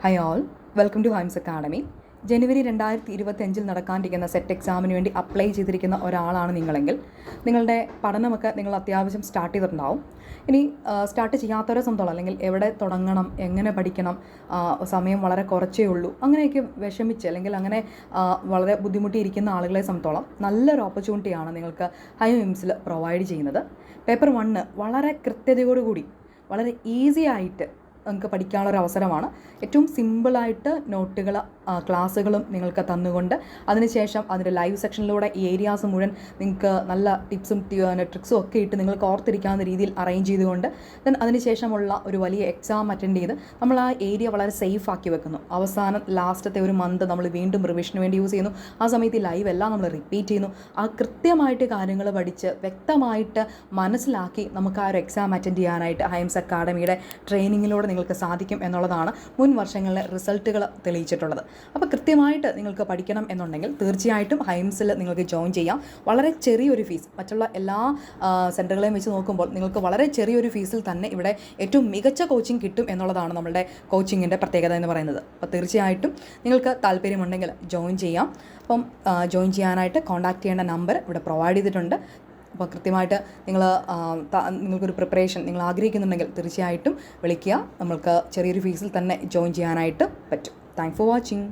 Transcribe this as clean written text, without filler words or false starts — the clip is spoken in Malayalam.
High all, welcome to Hymes academy. ജനുവരി 2025 നടക്കാനിരിക്കുന്ന സെറ്റ് എക്സാമിന് വേണ്ടി അപ്ലൈ ചെയ്തിരിക്കുന്ന ഒരാളാണ് നിങ്ങളെങ്കിൽ നിങ്ങളുടെ പഠനമൊക്കെ നിങ്ങൾ അത്യാവശ്യം സ്റ്റാർട്ട് ചെയ്തിട്ടുണ്ടാവും. ഇനി സ്റ്റാർട്ട് ചെയ്യാത്തവരെ സംബന്ധിച്ചോളം അല്ലെങ്കിൽ എവിടെ തുടങ്ങണം, എങ്ങനെ പഠിക്കണം, സമയം വളരെ കുറച്ചേ ഉള്ളൂ, അങ്ങനെയൊക്കെ വിഷമിച്ച് അല്ലെങ്കിൽ അങ്ങനെ വളരെ ബുദ്ധിമുട്ടിയിരിക്കുന്ന ആളുകളെ സംബന്ധിച്ചോളം നല്ലൊരു ഓപ്പർച്യൂണിറ്റിയാണ് നിങ്ങൾക്ക് ഹൈംസിൽ പ്രൊവൈഡ് ചെയ്യുന്നത്. പേപ്പർ 1 വളരെ കൃത്യതയോടുകൂടി വളരെ ഈസി ആയിട്ട് നിങ്ങൾക്ക് പഠിക്കാനുള്ളൊരു അവസരമാണ്. ഏറ്റവും സിമ്പിളായിട്ട് നോട്ടുകൾ ക്ലാസ്സുകളും നിങ്ങൾക്ക് തന്നുകൊണ്ട് അതിനുശേഷം അതിൻ്റെ ലൈവ് സെക്ഷനിലൂടെ ഈ ഏരിയാസ് മുഴുവൻ നിങ്ങൾക്ക് നല്ല ടിപ്സും ട്രിക്സും ഒക്കെ ഇട്ട് നിങ്ങൾക്ക് ഓർത്തിരിക്കാവുന്ന രീതിയിൽ അറേഞ്ച് ചെയ്തുകൊണ്ട് ദെൻ അതിനുശേഷമുള്ള ഒരു വലിയ എക്സാം അറ്റൻഡ് ചെയ്ത് നമ്മൾ ആ ഏരിയ വളരെ സേഫ് ആക്കി വെക്കുന്നു. അവസാനം ലാസ്റ്റത്തെ ഒരു മന്ത് നമ്മൾ വീണ്ടും റിവിഷന് വേണ്ടി യൂസ് ചെയ്യുന്നു. ആ സമയത്ത് ഈ ലൈവ് എല്ലാം നമ്മൾ റിപ്പീറ്റ് ചെയ്യുന്നു. ആ കൃത്യമായിട്ട് കാര്യങ്ങൾ പഠിച്ച് വ്യക്തമായിട്ട് മനസ്സിലാക്കി നമുക്ക് ആ ഒരു എക്സാം അറ്റൻഡ് ചെയ്യാനായിട്ട് ഹൈംസ് അക്കാഡമിയുടെ ട്രെയിനിങ്ങിലൂടെ നിങ്ങൾക്ക് സാധിക്കും എന്നുള്ളതാണ് മുൻ വർഷങ്ങളിലെ റിസൾട്ടുകൾ തെളിയിച്ചിട്ടുള്ളത്. അപ്പോൾ കൃത്യമായിട്ട് നിങ്ങൾക്ക് പഠിക്കണം എന്നുണ്ടെങ്കിൽ തീർച്ചയായിട്ടും ഹൈംസിൽ നിങ്ങൾക്ക് ജോയിൻ ചെയ്യാം. വളരെ ചെറിയൊരു ഫീസ്, മറ്റുള്ള എല്ലാ സെൻറ്ററുകളെയും വെച്ച് നോക്കുമ്പോൾ നിങ്ങൾക്ക് വളരെ ചെറിയൊരു ഫീസിൽ തന്നെ ഇവിടെ ഏറ്റവും മികച്ച കോച്ചിങ് കിട്ടും എന്നുള്ളതാണ് നമ്മളുടെ കോച്ചിങ്ങിൻ്റെ പ്രത്യേകത എന്ന് പറയുന്നത്. അപ്പോൾ തീർച്ചയായിട്ടും നിങ്ങൾക്ക് താല്പര്യമുണ്ടെങ്കിൽ ജോയിൻ ചെയ്യാം. അപ്പം ജോയിൻ ചെയ്യാനായിട്ട് കോൺടാക്റ്റ് ചെയ്യേണ്ട നമ്പർ ഇവിടെ പ്രൊവൈഡ് ചെയ്തിട്ടുണ്ട്. അപ്പോൾ കൃത്യമായിട്ട് നിങ്ങൾക്കൊരു പ്രിപ്പറേഷൻ നിങ്ങൾ ആഗ്രഹിക്കുന്നുണ്ടെങ്കിൽ തീർച്ചയായിട്ടും വിളിക്കുക. നമ്മൾക്ക് ചെറിയൊരു ഫീസിൽ തന്നെ ജോയിൻ ചെയ്യാനായിട്ട് പറ്റും. Thanks for watching.